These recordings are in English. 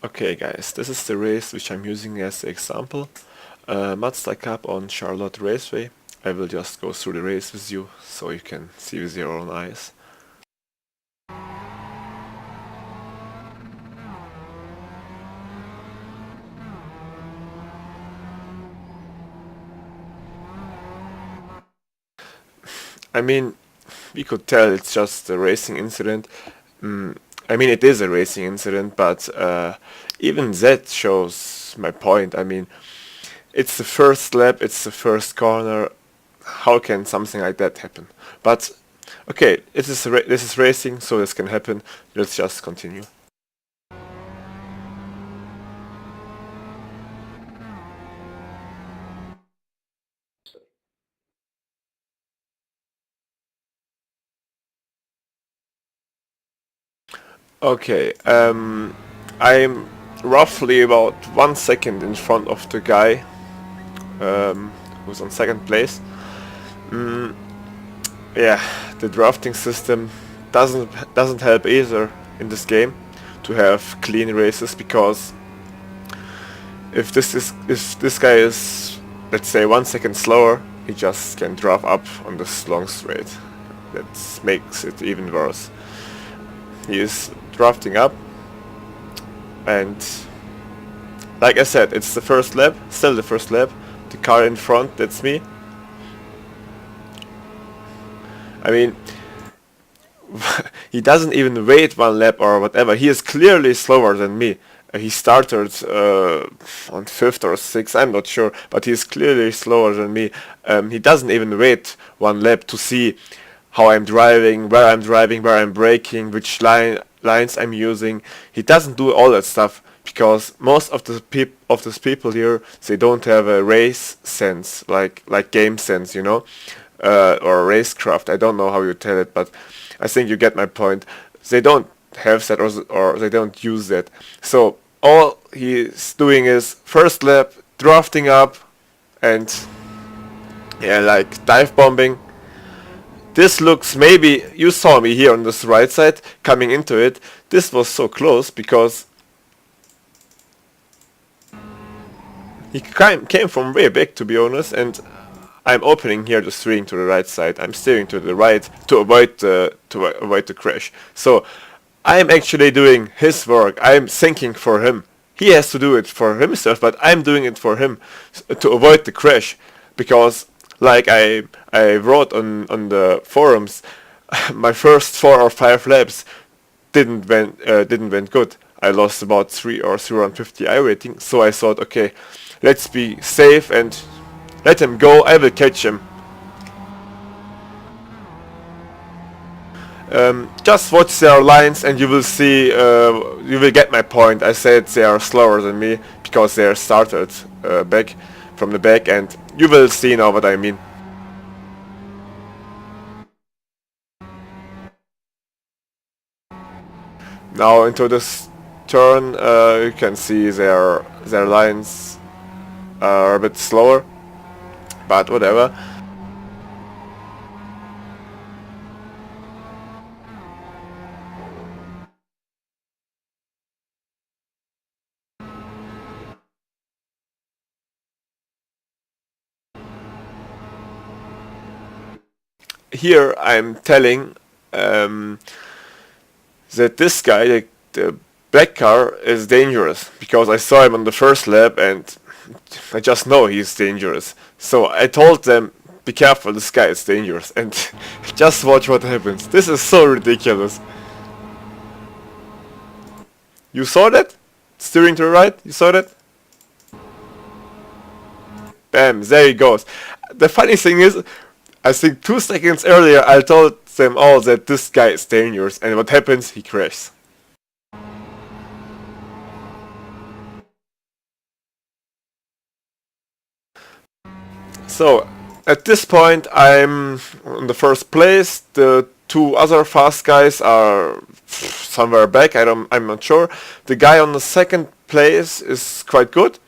Okay guys, this is the race which I'm using as the example. Mazda Cup on Charlotte Raceway. I will just go through the race with you so you can see with your own eyes. I mean, we could tell it's just a racing incident. I mean, it is a racing incident, but even that shows my point. I mean, it's the first lap, it's the first corner. How can something like that happen? But okay, this is racing, so this can happen. Let's just continue. Okay, I'm roughly about 1 second in front of the guy who's on second place. Yeah, the drafting system doesn't help either in this game to have clean races, because if this guy is, let's say, 1 second slower, he just can drive up on this long straight. That makes it even worse. He is drafting up, and like I said, it's the first lap, still the first lap. The car in front, that's me. I mean, he doesn't even wait one lap or whatever. He is clearly slower than me. He started on 5th or 6th, I'm not sure, but he's clearly slower than me. He doesn't even wait one lap to see how I'm driving, where I'm braking, which lines I'm using. He doesn't do all that stuff, because most of the these people here, they don't have a race sense, like game sense, you know, or racecraft. I don't know how you tell it, but I think you get my point. They don't have that, or they don't use that. So all he's doing is first lap, drafting up, and yeah, like dive bombing. This looks, maybe you saw me here on this right side coming into it. This was so close because he came from way back, to be honest, and I'm opening here the steering to the right side. I'm steering to the right to avoid the crash. So I'm actually doing his work. I'm thinking for him. He has to do it for himself, but I'm doing it for him to avoid the crash, because like I wrote on the forums, my first 4 or 5 laps didn't went good. I lost about 350 iRating, so I thought, okay, let's be safe and let him go. I will catch him. Just watch their lines and you will see, you will get my point. I said they are slower than me because they are started back from the back, and you will see now what I mean. Now into this turn, you can see their lines are a bit slower, but whatever. Here I'm telling that this guy, the black car, is dangerous, because I saw him on the first lap and I just know he's dangerous. So I told them, be careful, this guy is dangerous, and just watch what happens. This is so ridiculous. You saw that? Steering to the right? You saw that? Bam, there he goes. The funny thing is, I think 2 seconds earlier I told them all that this guy is dangerous, and what happens? He crashes. So, at this point I'm in the first place. The two other fast guys are somewhere back, I'm not sure. The guy on the second place is quite good,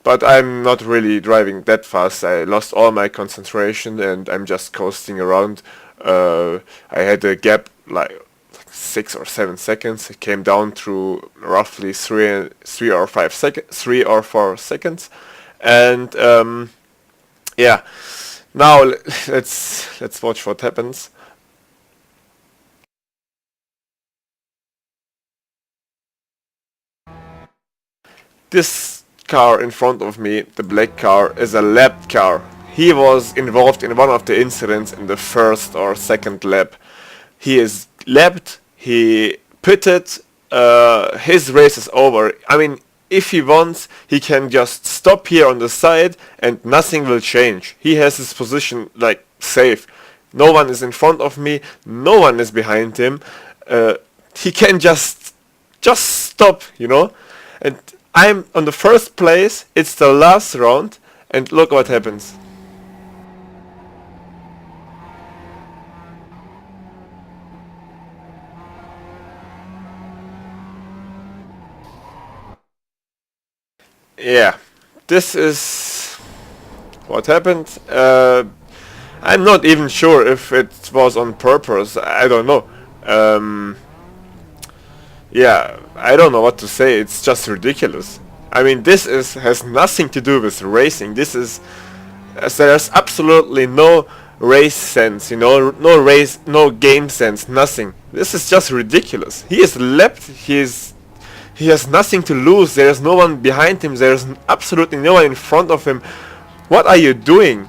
but I'm not really driving that fast. I lost all my concentration and I'm just coasting around. I had a gap like 6 or 7 seconds. It came down to roughly 3 or 4 seconds, and yeah. Now let's watch what happens. This car in front of me, the black car, is a lap car. He was involved in one of the incidents in the first or second lap. He is lapped, he pitted, his race is over. I mean, if he wants, he can just stop here on the side and nothing will change. He has his position like safe. No one is in front of me, no one is behind him. He can just stop, you know? And I'm on the first place, it's the last round, and look what happens. Yeah, this is what happened. I'm not even sure if it was on purpose, I don't know. Yeah, I don't know what to say, it's just ridiculous. I mean, this is has nothing to do with racing. This is there's absolutely no race sense, you know, no game sense, nothing. This is just ridiculous. He is lapped. He has nothing to lose. There's no one behind him. There's absolutely no one in front of him. What are you doing?